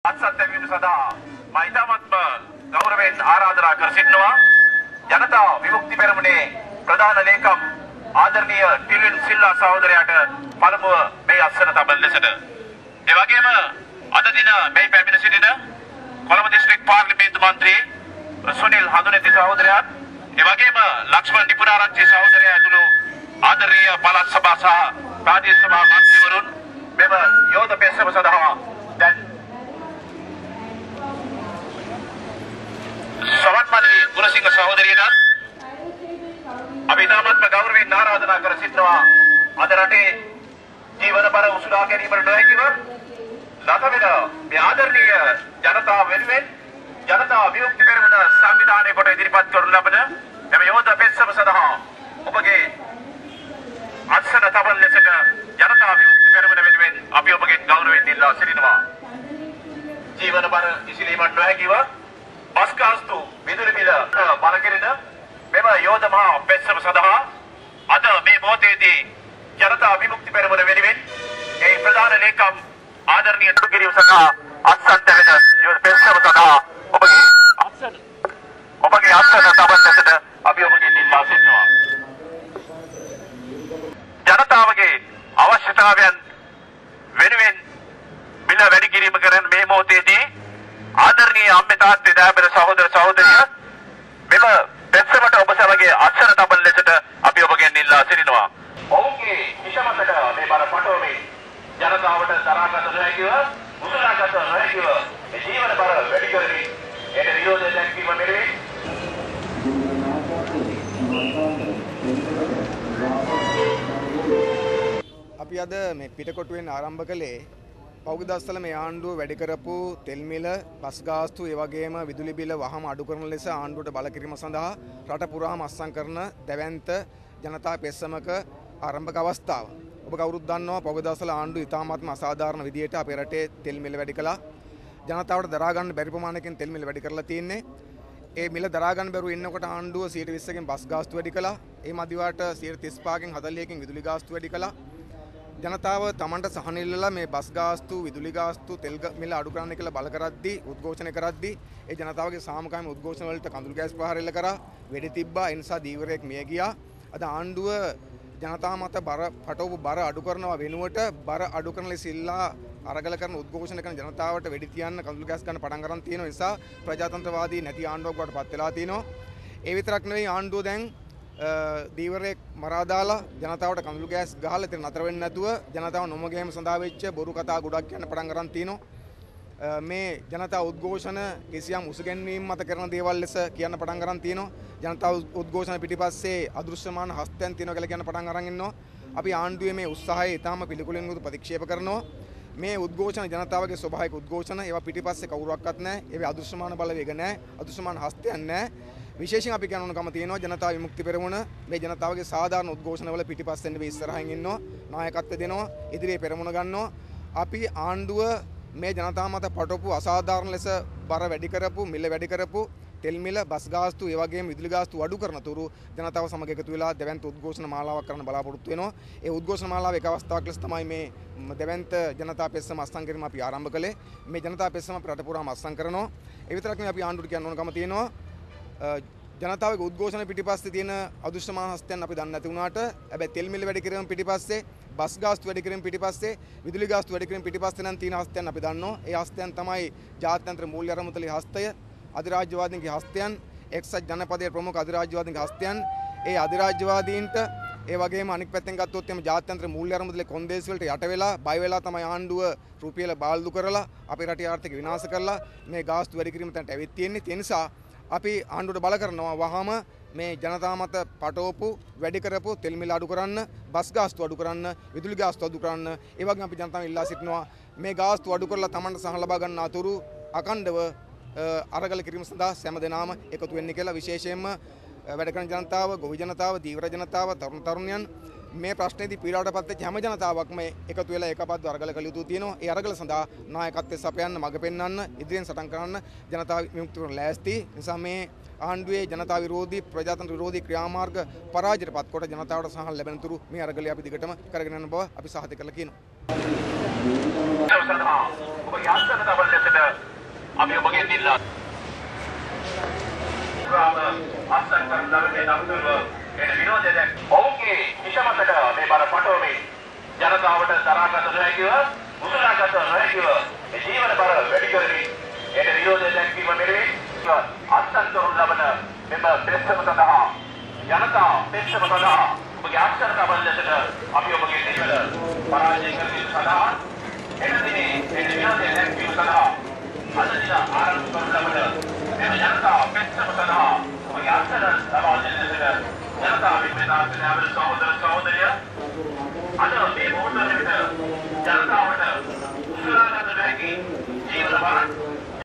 අත්සත්ත්වයෙන් සදා මයිතාමත්ම ගෞරවයෙන් ආරාධනා කර සිටිනවා ජනතා විමුක්ති පෙරමුණේ ප්‍රධාන ලේකම් ආදරණීය ටිල්වින් සිල්වා සහෝදරයාට පළමුව මේ අත්සන තබන ලෙසට ඒ වගේම අද දින මේ පැමිණ සිටින කොළඹ දිස්ත්‍රික් පාර්ලිමේන්තු මන්ත්‍රී සුනිල් හඳුනේති සහෝදරයාත් ඒ වගේම ලක්ෂ්මන් නිපුණාරච්චි සහෝදරයා ඇතුළු ආදරණීය පළාත් සභා සහ ප්‍රාදේශ සභා මන්ත්‍රීවරුන් මෙම යෝධ පෙත්සම සඳහා දැන් සවන්මලී ගුණසිංහ සහෝදරියට අපි තාමත්ම ගෞරවයෙන් ආරාධනා කර සිටිනවා අද රටේ ජීවන බර උසුලා ගැනීමට නොහැකිව ලත වෙන මේ ආදරණීය ජනතාව වෙනුවෙන් ජනතා විමුක්ති පෙරමුණ සංවිධානය කොට ඉදිරිපත් කරනු ලබන මෙම යෝධ පෙත්සම සඳහා ඔබගේ අත්සන තබන ලෙසට ජනතා විමුක්ති පෙරමුණ වෙනුවෙන් අපි ඔබගෙන් ගෞරවයෙන් ඉල්ලා සිටිනවා ජීවන බර ඉසිලීමට නොහැකිව බස් ගාස්තු විදුලි බිල බල කෙරෙන මෙම යෝධ මහා පෙත්සම සඳහා අද මේ මොහොතේදී ජනතා විමුක්ති පෙරමුණ වෙනුවෙන් ඒ ප්‍රධාන ලේකම් ආදරණීය තුගිරිය සඳහා අත්සන් දෙවෙන යෝධ පෙත්සම සඳහා ඔබගේ අත්සන තබන ලෙසට අපි ඔබගෙන් ඉල්ලා සිටිනවා ජනතාවගේ අවශ්‍යතාවයන් වෙනුවෙන් බිල වැඩි කිරීම කරන මේ මොහොතේදී ආදරණීය අම්මේ තාත්තේ දයාබර සහෝදර සහෝදරිය මෙම පෙත්සමට ඔබ සමගයේ අත්සන තබන ලෙසට අපි ඔබගෙන් ඉල්ලා සිටිනවා. ඔවුන්ගේ විෂමතට මේ බර පටවමින් ජනතාවට දරාගත නොහැකිව උසුලාගත නොහැකිව මේ ජීවන බර වැඩි කරමින් එයට විරෝධය දැක්වීම මෙලෙසින් අපි අද මේ පිටකොටුවෙන් ආරම්භ කළේ පෞද්ගලික දස්වල මේ ආණ්ඩුව වැඩි කරපු තෙල් මිල, බස් ගාස්තු, ඒ වගේම විදුලි බිල වහම අඩු කරන ලෙස ආණ්ඩුවට බල කිරීම සඳහා රට පුරාම අත්සන් කරන දැවැන්ත ජනතා පෙත්සමක ආරම්භක අවස්ථාව. ඔබ කවුරුත් දන්නවා පෞද්ගලික දස්වල ආණ්ඩුව ඉතාමත්ම අසාධාරණ විදියට අපේ රටේ තෙල් මිල වැඩි කළා. ජනතාවට දරා ගන්න බැරි ප්‍රමාණයකින් තෙල් මිල වැඩි කරලා තියෙන්නේ. ඒ මිල දරා ගන්න බැරුව ඉන්නකොට ආණ්ඩුව 120කින් බස් ගාස්තු වැඩි කළා. ඒ මදිවට 135කින් 40කින් විදුලි ගාස්තු වැඩි කළා. ජනතාව තමන්ට සහන ඉල්ලලා මේ බස් ගාස්තු, විදුලි ගාස්තු, තෙල් මිල අඩු කරන්න කියලා බල කරද්දී, උද්ඝෝෂණ කරද්දී ඒ ජනතාවගේ සාමකාමී උද්ඝෝෂණ වලට කඳුළු ගෑස් ප්‍රහාර එල්ල කරා, වෙඩි තිබ්බා. ඒ නිසා දීවරයෙක් මිය ගියා. අද ආණ්ඩුව ජනතාව මත බර පටවපු බර අඩු කරනවා වෙනුවට බර අඩු කරන ලෙස ඉල්ලා අරගල කරන උද්ඝෝෂණ කරන ජනතාවට වෙඩි තියන්න කඳුළු ගෑස් ගන්න පටන් ගන්න තියෙන නිසා ප්‍රජාතන්ත්‍රවාදී නැති ආණ්ඩුවක් වඩ පත් වෙලා තිනවා. ඒ විතරක් නෙවෙයි ආණ්ඩුව දැන් දීවරයෙක් මරා දාලා ජනතාවට කඳුළු ගෑස් ගහලා ඉතින් නතර වෙන්නේ නැතුව ජනතාව නොමගෑම සඳහා වෙච්ච බොරු කතා ගොඩක් කියන්න පටන් ගන්න තිනවා. මේ ජනතා උද්ඝෝෂණ කිසියම් උසුගැන්වීම් මත කරන දේවල් ලෙස කියන්න පටන් ගන්න තිනවා. ජනතා උද්ඝෝෂණ පිටිපස්සේ අදෘශ්‍යමාන හස්තයන් තියෙනවා කියලා කියන්න පටන් අරන් ඉන්නවා. අපි ආණ්ඩුවේ මේ උත්සාහය ඊටාම පිළිකුලෙන් යුතු ප්‍රතික්ෂේප කරනවා. මේ උද්ඝෝෂණ ජනතාවගේ ස්වභාවික උද්ඝෝෂණ ඒවා පිටිපස්සේ කවුරක්වත් නැහැ. ඒවේ අදෘශ්‍යමාන බලවේග නැහැ. අදෘශ්‍යමාන හස්තයන් නැහැ. විශේෂයෙන් අපි කියන්න ඕන කම තියෙනවා ජනතා විමුක්ති පෙරමුණ මේ ජනතාවගේ සාධාරණ උද්ඝෝෂණවල පිටිපස්සෙන් නෙවෙයි ඉස්සරහින් ඉන්නවා. නායකත්වය දෙනවා. ඉදිරියේ පෙරමුණ ගන්නවා. අපි ආණ්ඩුව මේ ජනතාව මත පටවපු අසාධාරණ ලෙස බර වැඩි කරපු, මිල වැඩි කරපු තෙල් මිල, බස් ගාස්තු, ඒ වගේම විදුලි ගාස්තු අඩු කරන තුරු ජනතාව සමග එකතු වෙලා දෙවන්ත උද්ඝෝෂණ මාලාවක් කරන්න බලාපොරොත්තු වෙනවා. ඒ උද්ඝෝෂණ මාලාව එක අවස්ථාවක් ලෙස තමයි මේ දෙවන්ත ජනතා පෙත්සම අත්සන් කිරීම අපි ආරම්භ කළේ. මේ ජනතා පෙත්සම අපි රට පුරාම අත්සන් කරනවා. ඒ විතරක් නෙවෙයි අපි ආණ්ඩුවට කියන්න ඕන කම තියෙනවා. ජනතාවගේ උද්ඝෝෂණ පිටිපස්සේ තියෙන අදෘශ්‍යමාන හස්තයන් අපි දන්නේ නැති වුණාට හැබැයි තෙල් මිල වැඩි කිරීම පිටිපස්සේ, බස් ගාස්තු වැඩි කිරීම පිටිපස්සේ, විදුලි ගාස්තු වැඩි කිරීම පිටිපස්සේ නම් තියෙන හස්තයන් අපි දන්නවා. ඒ හස්තයන් තමයි ජාත්‍යන්තර මූල්‍ය අරමුදලේ හස්තය, අධිරාජ්‍යවාදීන්ගේ හස්තයන්, එක්සත් ජනපදයේ ප්‍රමුඛ අධිරාජ්‍යවාදීන්ගේ හස්තයන්. ඒ අධිරාජ්‍යවාදීන්ට ඒ වගේම අනික් පැත්තෙන් ගත්තොත් එම ජාත්‍යන්තර මූල්‍ය අරමුදලේ කොන්දේසි වලට යට වෙලා බය වෙලා තමයි ආණ්ඩුව රුපියල බාල්දු කරලා අපේ රටේ ආර්ථික විනාශ කරලා මේ ගාස්තු වැඩි කිරීම තැනට ඇවිත් තියෙන්නේ. ඒ නිසා අපි ආණ්ඩුවට බල කරනවා වහම මේ ජනතාව මත පටවපු වැඩි කරපු තෙල් මිල අඩු කරන්න, බස් ගාස්තු අඩු කරන්න, විදුලි ගාස්තු අඩු කරන්න. ඒ වගේම අපි ජනතාව ඉල්ලා සිටිනවා මේ ගාස්තු අඩු කරලා Tamanට සහන ලබා ගන්න අතුරු අකණ්ඩව අරගල කිරීම සඳහා සෑම දෙනාම එකතු වෙන්න කියලා. විශේෂයෙන්ම වැඩ කරන ජනතාව, ගොවි ජනතාව, දීවර ජනතාව, තරුණ තරුණියන් මේ ප්‍රශ්නේදී පීඩාවටපත් වෙච්ච හැම ජනතාවක්ම එකතු වෙලා ඒකපත්ව අරගල කළ යුතු තියෙනවා. ඒ අරගල සඳහා නායකත්වයේ සපයන්න, මඟ පෙන්වන්න, ඉදිරියෙන් සටන් කරන්න ජනතාව විමුක්ති පෙරමුණ ලෑස්ති. නිසා මේ ආණ්ඩුවේ ජනතා විරෝධී, ප්‍රජාතන්ත්‍ර විරෝධී ක්‍රියාමාර්ග පරාජයටපත් කොට ජනතාවට සහන ලැබෙන තුරු මේ අරගලය අපි දිගටම කරගෙන යන බව අපි සාහිත කරලා කියනවා. කරන ලබන නමුතුව එන විනෝදය දැක් ඔවුන්ගේ විෂමතට මේ බර පටවමින් ජනතාවට දරාගත නොහැකිව උසුලාගත නොහැකිව මේ ජීවන බර වැඩි කරමින් එන විනෝදය දැක්වීම මෙලෙසින් අත්සන් කරනු ලබන මෙම පෙත්සම සඳහා ජනතා පෙත්සම සඳහා ඔබගේ අක්ෂර තබන ලෙසට අපි ඔබගේ නිවල පරාජය කිරීම සඳහා එන දිනේ එන විනෝදය දැක්වීම සඳහා අද දින ආරම්භ කරන ලබන මෙම ජනතා පෙත්සම සඳහා